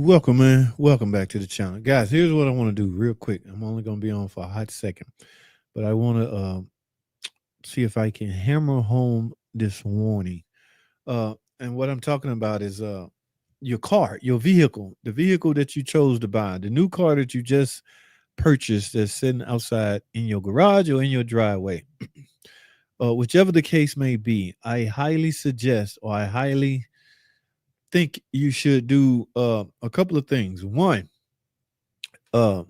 Welcome, man. Welcome back to the channel. Guys, here's what I want to do real quick. I'm only going to be on for a hot second, but I want to see if I can hammer home this warning. And what I'm talking about is your car, your vehicle, the vehicle that you chose to buy, the new car that you just purchased that's sitting outside in your garage or in your driveway. Whichever the case may be, I highly suggest or I highly think you should do a couple of things. One, uh,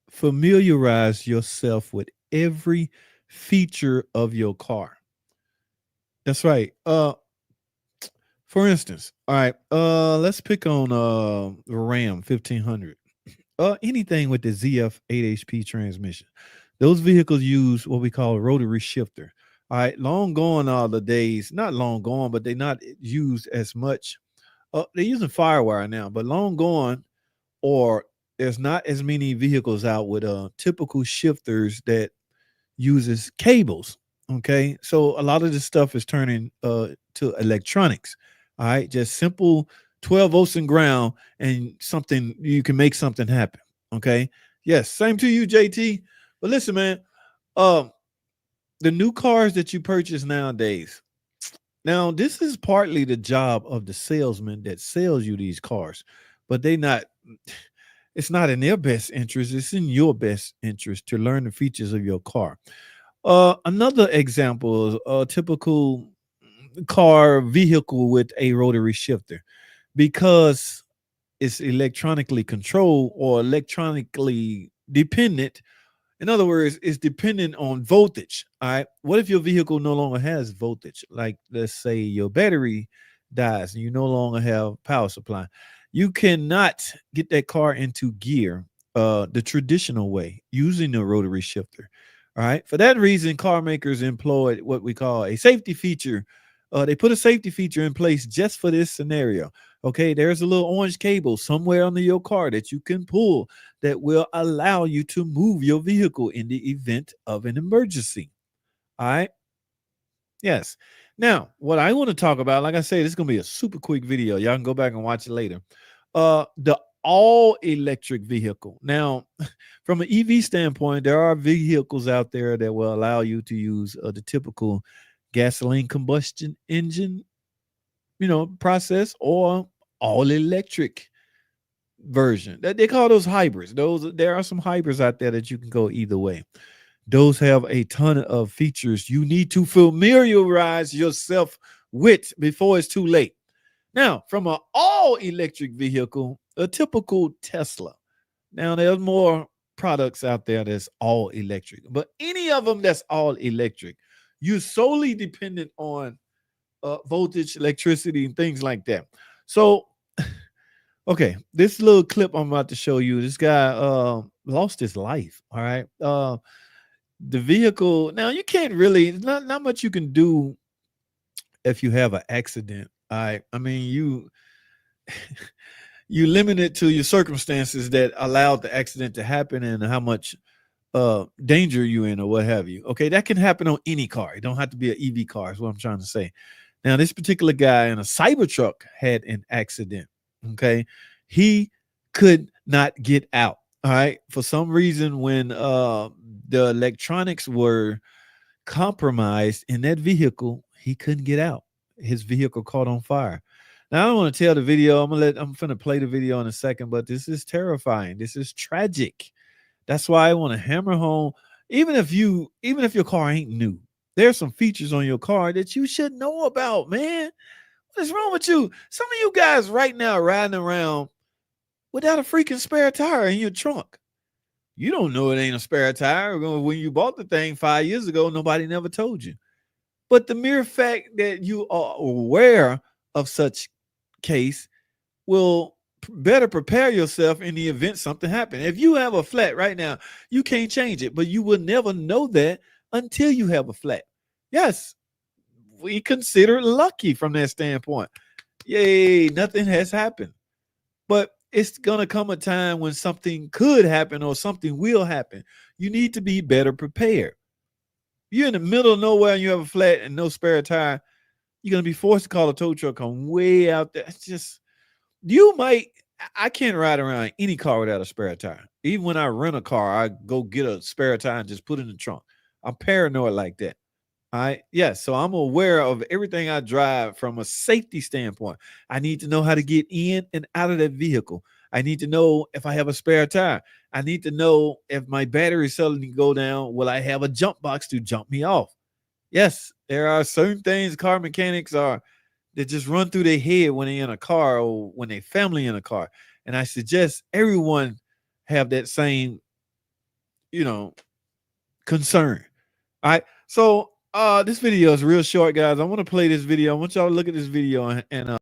familiarize yourself with every feature of your car. That's right. For instance, all right, let's pick on the Ram 1500. Anything with the ZF 8 HP transmission. Those vehicles use what we call a rotary shifter. All right, long gone are the days, not long gone, but they're not used as much. They're using firewire now, but long gone, or there's not as many vehicles out with typical shifters that uses cables. Okay, so a lot of this stuff is turning to electronics. All right, just simple 12 volts and ground, and something you can make something happen. Okay, yes, same to you, JT. But listen, man, um, the new cars that you purchase nowadays. Now, this is partly the job of the salesman that sells you these cars, but they not. It's not in their best interest. It's in your best interest to learn the features of your car. Another example is a typical car vehicle with a rotary shifter, because it's electronically controlled or electronically dependent. In other words, it's dependent on voltage. All right. What if your vehicle no longer has voltage? Like, let's say your battery dies and you no longer have power supply. You cannot get that car into gear the traditional way using the rotary shifter. All right. For that reason, car makers employed what we call a safety feature. They put a safety feature in place just for this scenario. Okay, there's a little orange cable somewhere under your car that you can pull that will allow you to move your vehicle in the event of an emergency. All right. Yes. Now, what I want to talk about, like I said, this is going to be a super quick video. Y'all can go back and watch it later. The all electric vehicle. Now, from an EV standpoint, there are vehicles out there that will allow you to use the typical gasoline combustion engine, process, or all electric version. That they call those hybrids. There are some hybrids out there that you can go either way. Those have a ton of features you need to familiarize yourself with before it's too late. Now, from an all electric vehicle, a typical Tesla. Now, there's more products out there that's all electric, but any of them that's all electric, you're solely dependent on voltage, electricity, and things like that. So, okay, this little clip I'm about to show you, this guy lost his life. All right. The vehicle, now you can't really, not much you can do if you have an accident. All right. I mean, you limit it to your circumstances that allowed the accident to happen and how much danger you in or what have you. Okay, that can happen on any car. It don't have to be an EV car, is what I'm trying to say. Now, this particular guy in a Cybertruck had an accident. Okay, he could not get out. All right, for some reason, when the electronics were compromised in that vehicle, he couldn't get out. His vehicle caught on fire. Now, I don't want to tell the video. I'm going to play the video in a second, but this is terrifying. This is tragic. That's why I want to hammer home. Even if your car ain't new, there's some features on your car that you should know about, man. What is wrong with you? Some of you guys right now riding around without a freaking spare tire in your trunk. You don't know it ain't a spare tire. When you bought the thing 5 years ago, nobody never told you. But the mere fact that you are aware of such case will better prepare yourself in the event something happened. If you have a flat right now, you can't change it, but you will never know that until you have a flat. Yes, we consider lucky from that standpoint. Yay, nothing has happened. But it's going to come a time when something could happen or something will happen. You need to be better prepared. You're in the middle of nowhere and you have a flat and no spare tire, you're going to be forced to call a tow truck on way out there. It's just, you might I can't ride around any car without a spare tire. Even when I rent a car, I go get a spare tire and just put it in the trunk. I'm paranoid like that. All right. Yes. So I'm aware of everything I drive from a safety standpoint. I need to know how to get in and out of that vehicle. I need to know if I have a spare tire. I need to know if my battery is starting to go down. Will I have a jump box to jump me off? Yes, there are certain things car mechanics are that just run through their head when they're in a car or when they family in a car. And I suggest everyone have that same, you know, concern. All right. So this video is real short, guys. I want to play this video. I want y'all to look at this video and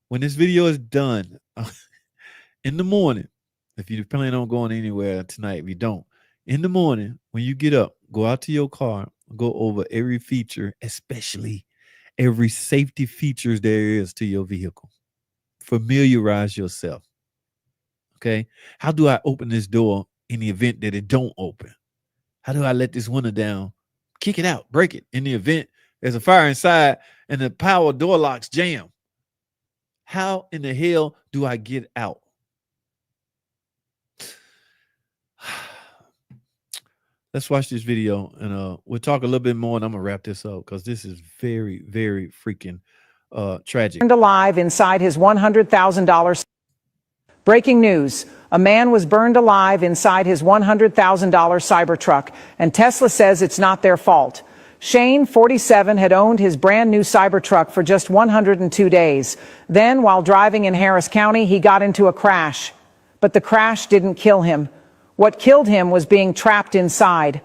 when this video is done in the morning, if you plan on going anywhere tonight, if you don't, in the morning, when you get up, go out to your car, go over every feature, especially every safety features there is to your vehicle. Familiarize yourself. Okay. How do I open this door in the event that it don't open? How do I let this window down? Kick it out, break it in the event there's a fire inside and the power door locks jam. How in the hell do I get out? Let's watch this video and we'll talk a little bit more and I'm gonna wrap this up because this is very, very freaking tragic. Burned alive inside his $100,000. Breaking news. A man was burned alive inside his $100,000 Cybertruck, and Tesla says it's not their fault. Shane, 47, had owned his brand new Cybertruck for just 102 days. Then, while driving in Harris County, he got into a crash. But the crash didn't kill him. What killed him was being trapped inside.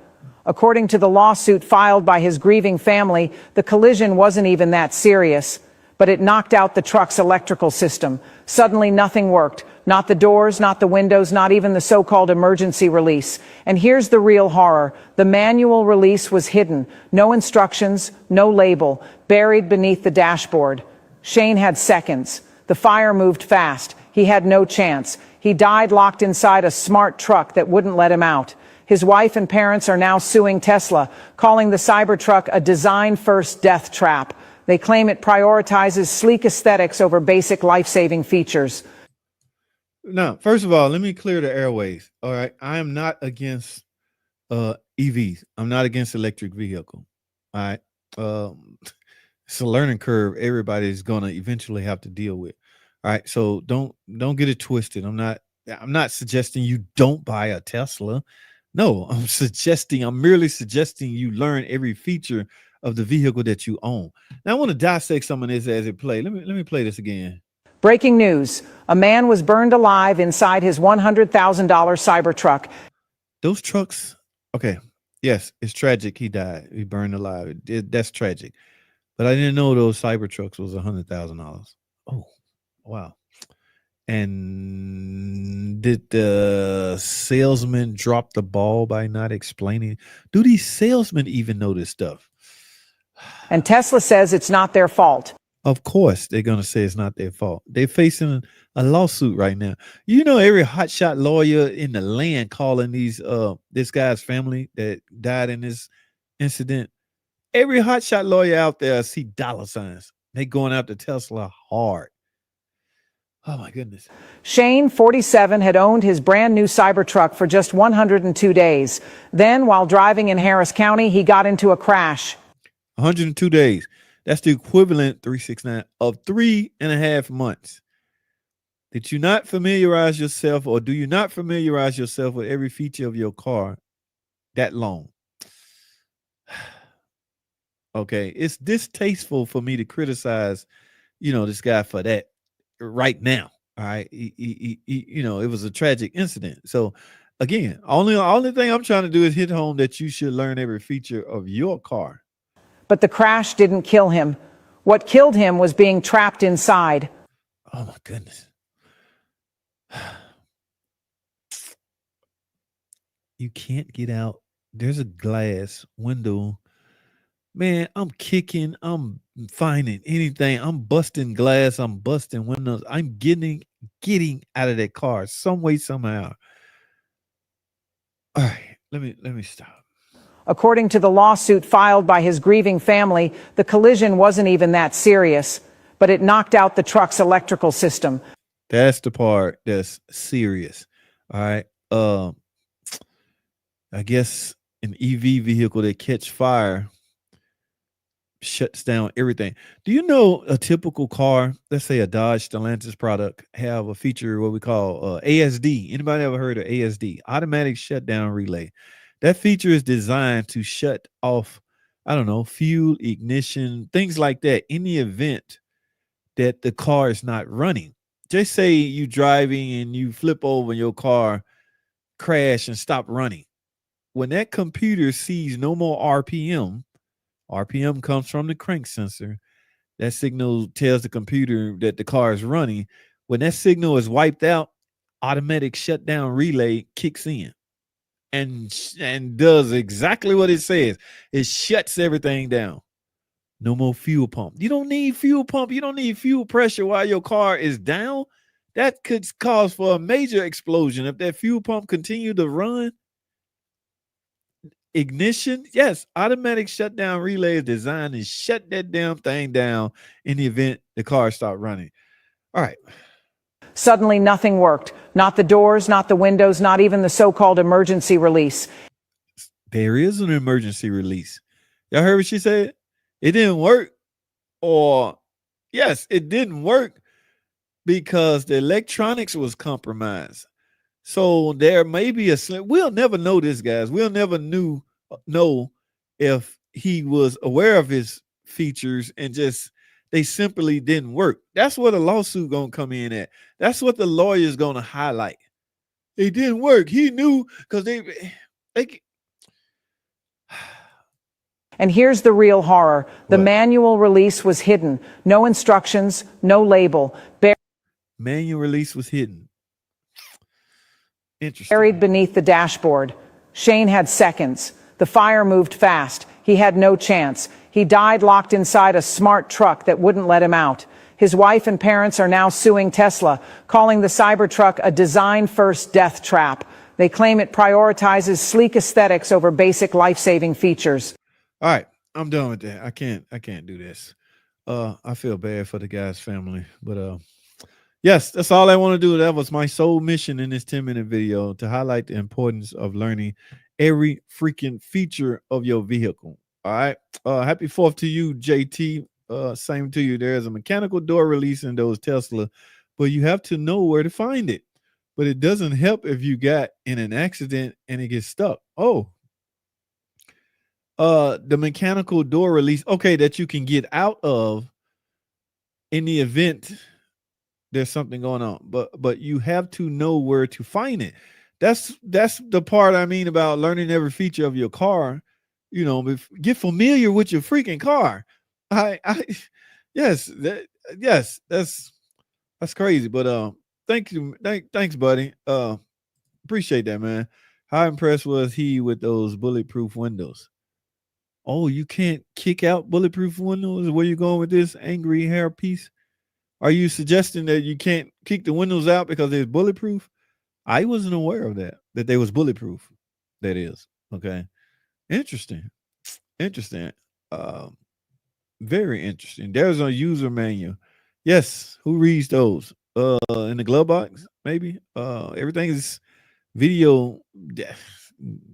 According to the lawsuit filed by his grieving family, the collision wasn't even that serious. But it knocked out the truck's electrical system. Suddenly nothing worked. Not the doors, not the windows, not even the so-called emergency release. And here's the real horror. The manual release was hidden. No instructions, no label, buried beneath the dashboard. Shane had seconds. The fire moved fast. He had no chance. He died locked inside a smart truck that wouldn't let him out. His wife and parents are now suing Tesla, calling the Cybertruck a design-first death trap. They claim it prioritizes sleek aesthetics over basic life-saving features. Now, first of all, let me clear the airways. All right. I am not against EVs. I'm not against electric vehicle. All right. It's a learning curve everybody's gonna eventually have to deal with. All right. So don't get it twisted. I'm not suggesting you don't buy a Tesla. No, I'm merely suggesting you learn every feature of the vehicle that you own. Now I want to dissect some of this as it plays. Let me play this again. Breaking news. A man was burned alive inside his $100,000 Cybertruck. Those trucks, okay, yes, it's tragic. He died. He burned alive. That's tragic. But I didn't know those Cybertrucks was $100,000. Oh, wow. And did the salesman drop the ball by not explaining? Do these salesmen even know this stuff? And Tesla says it's not their fault. Of course, they're going to say it's not their fault. They're facing a lawsuit right now. You know, every hotshot lawyer in the land calling this guy's family that died in this incident. Every hotshot lawyer out there see dollar signs. They going after Tesla hard. Oh, my goodness. Shane, 47, had owned his brand new Cybertruck for just 102 days. Then, while driving in Harris County, he got into a crash. 102 days. That's the equivalent, 369, of 3.5 months. Did you not familiarize yourself, or do you not familiarize yourself with every feature of your car that long? Okay, it's distasteful for me to criticize, this guy for that right now. All right, it was a tragic incident. So again, only thing I'm trying to do is hit home that you should learn every feature of your car. But the crash didn't kill him. What killed him was being trapped inside. Oh, my goodness. You can't get out. There's a glass window. Man, I'm kicking. I'm finding anything. I'm busting glass. I'm busting windows. I'm getting out of that car some way, somehow. All right, let me stop. According to the lawsuit filed by his grieving family, the collision wasn't even that serious, but it knocked out the truck's electrical system. That's the part that's serious. All right. I guess an EV vehicle that catch fire shuts down everything. Do you know a typical car, let's say a Dodge Stellantis product, have a feature what we call ASD? Anybody ever heard of ASD? Automatic shutdown relay. That feature is designed to shut off, I don't know, fuel, ignition, things like that in the event that the car is not running. Just say you driving and you flip over and your car crash and stop running. When that computer sees no more RPM comes from the crank sensor. That signal tells the computer that the car is running. When that signal is wiped out, automatic shutdown relay kicks in and does exactly what it says. It shuts everything down. No more fuel pump. You don't need fuel pump. You don't need fuel pressure while your car is down. That could cause for a major explosion if that fuel pump continue to run. Ignition, yes, automatic shutdown relay is designed to shut that damn thing down in the event the car stop running. All right. Suddenly, nothing worked. Not the doors, not the windows, not even the so-called emergency release. There is an emergency release. Y'all heard what she said? It didn't work. Or, yes, it didn't work because the electronics was compromised. So there may be a slim. We'll never know this, guys. We'll never know if he was aware of his features and just they simply didn't work. That's what a lawsuit gonna come in at. That's what the lawyer's gonna highlight. It didn't work. He knew because they. And here's the real horror. The manual release was hidden. No instructions, no label. Manual release was hidden. Interesting. Buried beneath the dashboard. Shane had seconds. The fire moved fast. He had no chance. He died locked inside a smart truck that wouldn't let him out. His wife and parents are now suing Tesla, calling the Cybertruck a design-first death trap. They claim it prioritizes sleek aesthetics over basic life-saving features. All right, I'm done with that. I can't do this. I feel bad for the guy's family, but yes, that's all I want to do. That was my sole mission in this 10-minute video, to highlight the importance of learning every freaking feature of your vehicle. All right. Happy 4th to you, JT. Same to you. There's a mechanical door release in those Tesla, but you have to know where to find it. But it doesn't help if you got in an accident and it gets stuck. Oh, the mechanical door release, okay, that you can get out of in the event there's something going on, but you have to know where to find it. That's the part I mean about learning every feature of your car. You know, get familiar with your freaking car. Yes, that's crazy. But thanks, buddy. Appreciate that, man. How impressed was he with those bulletproof windows? Oh, you can't kick out bulletproof windows? Where you going with this angry hair piece? Are you suggesting that you can't kick the windows out because they're bulletproof? I wasn't aware of that they was bulletproof. That is. Okay. Interesting. Very interesting. There's a user manual. Yes. Who reads those? In the glove box, maybe. Everything is video.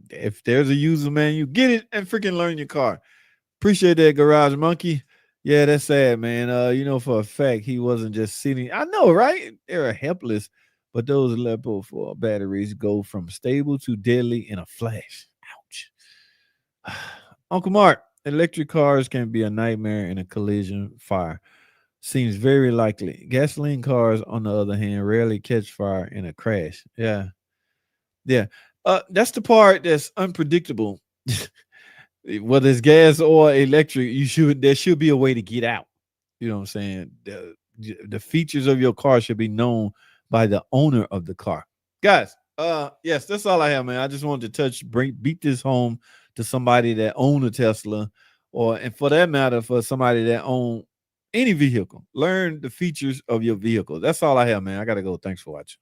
If there's a user manual, get it and freaking learn your car. Appreciate that, Garage Monkey. Yeah, that's sad, man. You know, for a fact, he wasn't just sitting. I know, right? They're helpless, but those Aleppo for batteries go from stable to deadly in a flash. Ouch. Uncle Mark, electric cars can be a nightmare in a collision fire. Seems very likely. Gasoline cars, on the other hand, rarely catch fire in a crash. Yeah. That's the part that's unpredictable. Whether it's gas or electric, there should be a way to get out. You know what I'm saying? The features of your car should be known by the owner of the car. Guys, yes, that's all I have, man. I just wanted to beat this home to somebody that own a Tesla, and for that matter, for somebody that own any vehicle. Learn the features of your vehicle. That's all I have, man. I gotta go. Thanks for watching.